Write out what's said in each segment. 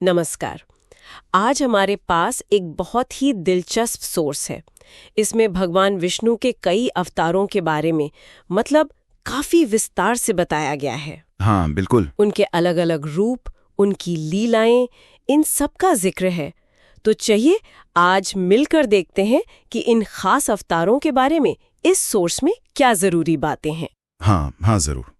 नमस्कार। आज हमारे पास एक बहुत ही दिलचस्प सोर्स है। इसमें भगवान विष्णु के कई अवतारों के बारे में मतलब काफी विस्तार से बताया गया है। हाँ बिल्कुल। उनके अलग अलग रूप, उनकी लीलाएं, इन सब का जिक्र है। तो चलिए आज मिलकर देखते हैं कि इन खास अवतारों के बारे में इस सोर्स में क्या जरूरी बातें हैं। हाँ जरूर।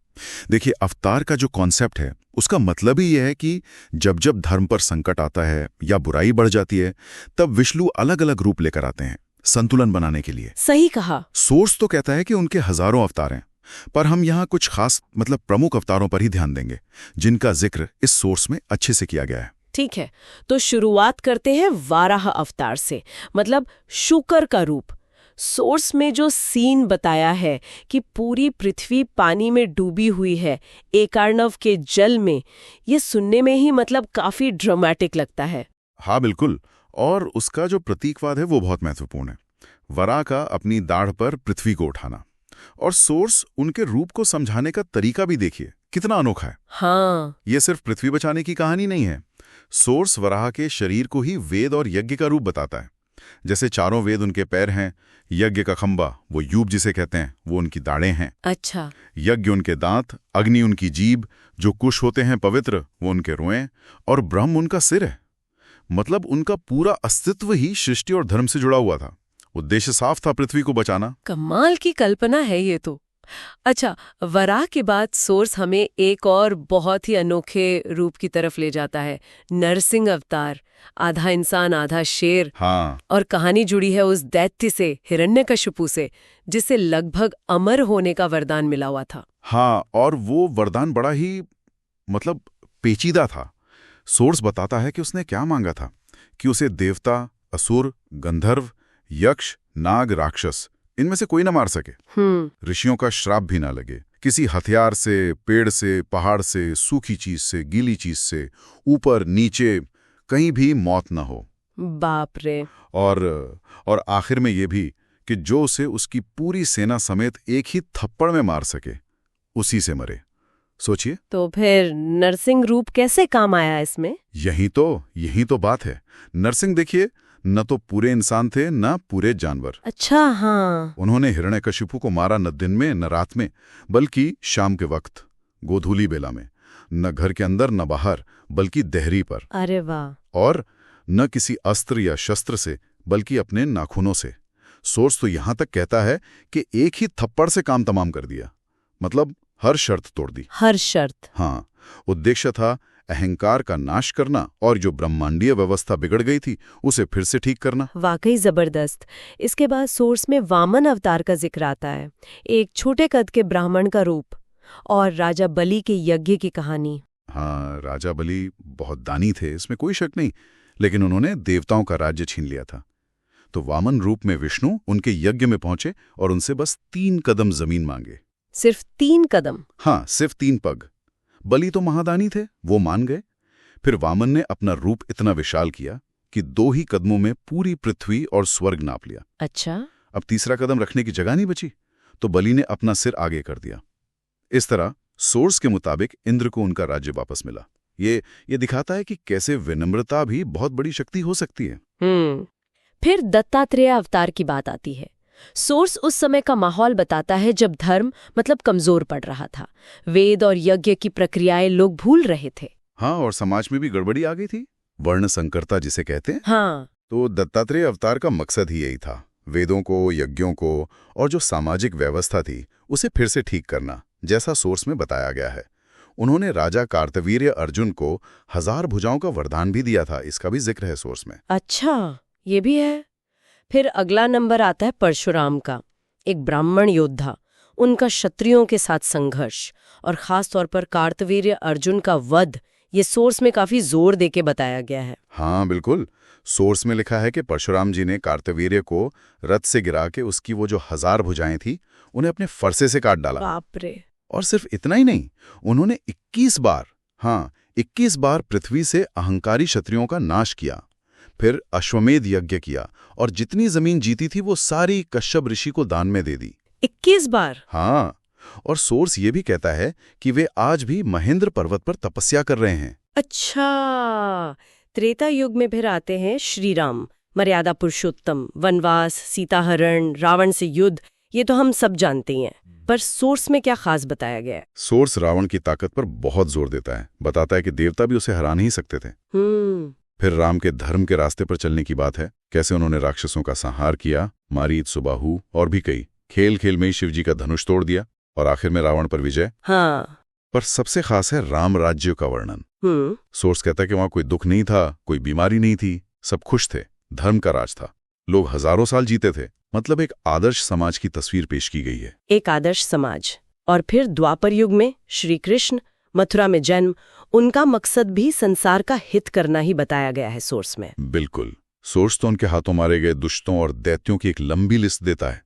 देखिए, अवतार का जो कॉन्सेप्ट है उसका मतलब ही यह है कि जब जब धर्म पर संकट आता है या बुराई बढ़ जाती है, तब विष्णु अलग अलग रूप लेकर आते हैं संतुलन बनाने के लिए। सही कहा। सोर्स तो कहता है कि उनके हजारों अवतार हैं, पर हम यहाँ कुछ खास प्रमुख अवतारों पर ही ध्यान देंगे जिनका जिक्र इस सोर्स में अच्छे से किया गया है। ठीक है, तो शुरुआत करते हैं वाराह अवतार से, मतलब शूकर का रूप। सोर्स में जो सीन बताया है कि पूरी पृथ्वी पानी में डूबी हुई है एकार्णव के जल में, ये सुनने में ही काफी ड्रामेटिक लगता है। हाँ बिल्कुल, और उसका जो प्रतीकवाद है वो बहुत महत्वपूर्ण है। वराह का अपनी दाढ़ पर पृथ्वी को उठाना, और सोर्स उनके रूप को समझाने का तरीका भी देखिए कितना अनोखा है। हाँ, ये सिर्फ पृथ्वी बचाने की कहानी नहीं है। सोर्स वराह के शरीर को ही वेद और यज्ञ का रूप बताता है। जैसे चारों वेद उनके पैर हैं, यज्ञ का खंबा, वो यूप जिसे कहते हैं, वो उनकी दाढ़ें हैं। अच्छा। यज्ञ उनके दांत, अग्नि उनकी जीभ, जो कुश होते हैं पवित्र, वो उनके रोएं, और ब्रह्म उनका सिर है। मतलब उनका पूरा अस्तित्व ही सृष्टि और धर्म से जुड़ा हुआ था। उद्देश्य साफ था, पृथ्वी को बचाना। कमाल की कल्पना है ये तो। अच्छा, वराह के बाद सोर्स हमें एक और बहुत ही अनोखे रूप की तरफ ले जाता है, नरसिंह अवतार। आधा इंसान आधा शेर। हाँ, और कहानी जुड़ी है उस दैत्य से, हिरण्यकशिपु से, जिसे लगभग अमर होने का वरदान मिला हुआ था। हाँ, और वो वरदान बड़ा ही पेचीदा था। सोर्स बताता है कि उसने क्या मांगा था कि उसे देवता, असुर, गंधर्व, यक्ष, नाग, राक्षस, इनमें से कोई ना मार सके। ऋषियों का श्राप भी ना लगे। किसी हथियार से, पेड़ से, पहाड़ से, सूखी चीज से, गीली चीज से, ऊपर नीचे कहीं भी मौत न हो। बाप रे। और आखिर में ये भी कि जो उसे उसकी पूरी सेना समेत एक ही थप्पड़ में मार सके, उसी से मरे। सोचिए। तो फिर नरसिंह रूप कैसे काम आया इसमें? यही तो बात है। नरसिंह देखिए, न तो पूरे इंसान थे न पूरे जानवर। अच्छा, हाँ। उन्होंने हिरण्यकशिपु को मारा न दिन में न रात में, बल्कि शाम के वक्त, गोधूली बेला में। न घर के अंदर न बाहर, बल्कि देहरी पर। अरे वाह। और न किसी अस्त्र या शस्त्र से, बल्कि अपने नाखूनों से। सोर्स तो यहां तक कहता है कि एक ही थप्पड़ से काम तमाम कर दिया। मतलब हर शर्त तोड़ दी। हर शर्त। हाँ, उद्देश्य था अहंकार का नाश करना, और जो ब्रह्मांडीय व्यवस्था बिगड़ गई थी उसे फिर से ठीक करना। वाकई जबरदस्त। इसके बाद सोर्स में वामन अवतार का जिक्र आता है, एक छोटे कद के ब्राह्मण का रूप, और राजा बलि के यज्ञ की कहानी। हाँ, राजा बलि बहुत दानी थे, इसमें कोई शक नहीं, लेकिन उन्होंने देवताओं का राज्य छीन लिया था। तो वामन रूप में विष्णु उनके यज्ञ में पहुंचे और उनसे बस 3 कदम जमीन मांगे। सिर्फ 3 कदम? हाँ, सिर्फ 3 पग। बलि तो महादानी थे, वो मान गए। फिर वामन ने अपना रूप इतना विशाल किया कि 2 ही कदमों में पूरी पृथ्वी और स्वर्ग नाप लिया। अच्छा। अब तीसरा कदम रखने की जगह नहीं बची, तो बलि ने अपना सिर आगे कर दिया। इस तरह सोर्स के मुताबिक इंद्र को उनका राज्य वापस मिला। ये दिखाता है कि कैसे विनम्रता भी बहुत बड़ी शक्ति हो सकती है। फिर दत्तात्रेय अवतार की बात आती है। सोर्स उस समय का माहौल बताता है जब धर्म कमजोर पड़ रहा था। वेद और यज्ञ की प्रक्रियाएं लोग भूल रहे थे। हाँ, और समाज में भी गड़बड़ी आ गई थी, वर्ण संकरता जिसे कहते हैं। हाँ। तो दत्तात्रेय अवतार का मकसद ही यही था, वेदों को, यज्ञों को और जो सामाजिक व्यवस्था थी उसे फिर से ठीक करना, जैसा सोर्स में बताया गया है। उन्होंने राजा कार्तवीर्य अर्जुन को 1000 भुजाओं का वरदान भी दिया था, इसका भी जिक्र है सोर्स में। अच्छा, ये भी है। फिर अगला नंबर आता है परशुराम का, एक ब्राह्मण योद्धा, उनका क्षत्रियों के साथ संघर्ष, और खास तौर पर कार्तवीर्य अर्जुन का वध, ये सोर्स में काफी जोर देके बताया गया है। हाँ बिल्कुल, सोर्स में लिखा है कि परशुराम जी ने कार्तवीर्य को रथ से गिरा के उसकी वो जो 1000 भुजाएं थी उन्हें अपने फरसे से काट डाला। बाप रे। और सिर्फ इतना ही नहीं, उन्होंने 21 बार पृथ्वी से अहंकारी क्षत्रियों का नाश किया। फिर अश्वमेध यज्ञ किया, और जितनी जमीन जीती थी वो सारी कश्यप ऋषि को दान में दे दी। 21 बार? हाँ, और सोर्स ये भी कहता है कि वे आज भी महेंद्र पर्वत पर तपस्या कर रहे हैं। अच्छा, त्रेता युग में फिर आते हैं श्री राम, मर्यादा पुरुषोत्तम, वनवास, सीताहरण, रावण से युद्ध, ये तो हम सब जानते ही हैं। पर सोर्स में क्या खास बताया गया है? सोर्स रावण की ताकत पर बहुत जोर देता है, बताता है कि देवता भी उसे हरा नहीं सकते थे। फिर राम के धर्म के रास्ते पर चलने की बात है, कैसे उन्होंने राक्षसों का संहार किया, मारीच, सुबाहु और भी कई। खेल खेल में ही शिवजी का धनुष तोड़ दिया और आखिर में रावण पर विजय। हाँ। पर सबसे खास है राम राज्य का वर्णन। सोर्स कहता है कि वहां कोई दुख नहीं था, कोई बीमारी नहीं थी, सब खुश थे, धर्म का राज था, लोग हजारों साल जीते थे। मतलब एक आदर्श समाज की तस्वीर पेश की गई है। एक आदर्श समाज। और फिर द्वापर युग में श्री कृष्ण, मथुरा में जन्म, उनका मकसद भी संसार का हित करना ही बताया गया है सोर्स में। बिल्कुल। सोर्स तो उनके हाथों मारे गए दुष्टों और दैत्यों की एक लंबी लिस्ट देता है।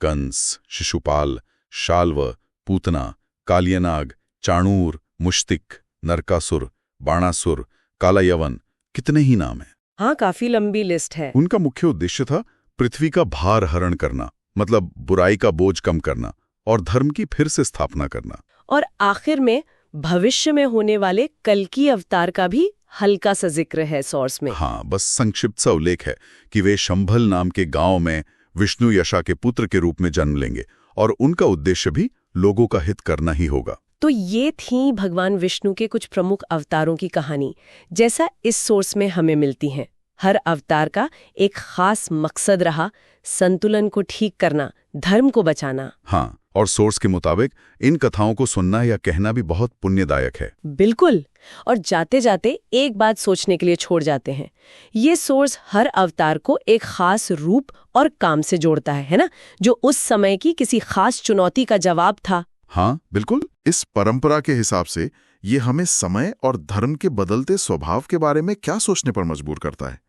कंस, शिशुपाल, शाल्व, पूतना, कालियनाग, चाणूर, मुश्तिक, नरकासुर, बाणासुर, काला यवन, कितने ही नाम हैं। हाँ, काफी लंबी लिस्ट है। उनका मुख्य उद्देश्य था पृथ्वी का भार हरण करना, मतलब बुराई का बोझ कम करना और धर्म की फिर से स्थापना करना। और आखिर में भविष्य में होने वाले कल्कि अवतार का भी हल्का सा जिक्र है सोर्स में। हाँ, बस संक्षिप्त सा उल्लेख है कि वे शंभल नाम के गांव में विष्णु यशा के पुत्र के रूप में जन्म लेंगे और उनका उद्देश्य भी लोगों का हित करना ही होगा। तो ये थी भगवान विष्णु के कुछ प्रमुख अवतारों की कहानी, जैसा इस सोर्स में हमें मिलती है। हर अवतार का एक खास मकसद रहा, संतुलन को ठीक करना, धर्म को बचाना। हाँ, और सोर्स के मुताबिक इन कथाओं को सुनना या कहना भी बहुत पुण्यदायक है। बिल्कुल। और जाते जाते एक बात सोचने के लिए छोड़ जाते हैं, ये सोर्स हर अवतार को एक खास रूप और काम से जोड़ता है ना, जो उस समय की किसी खास चुनौती का जवाब था। हाँ बिल्कुल। इस परंपरा के हिसाब से ये हमें समय और धर्म के बदलते स्वभाव के बारे में क्या सोचने पर मजबूर करता है,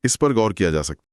इस पर गौर किया जा सकता है।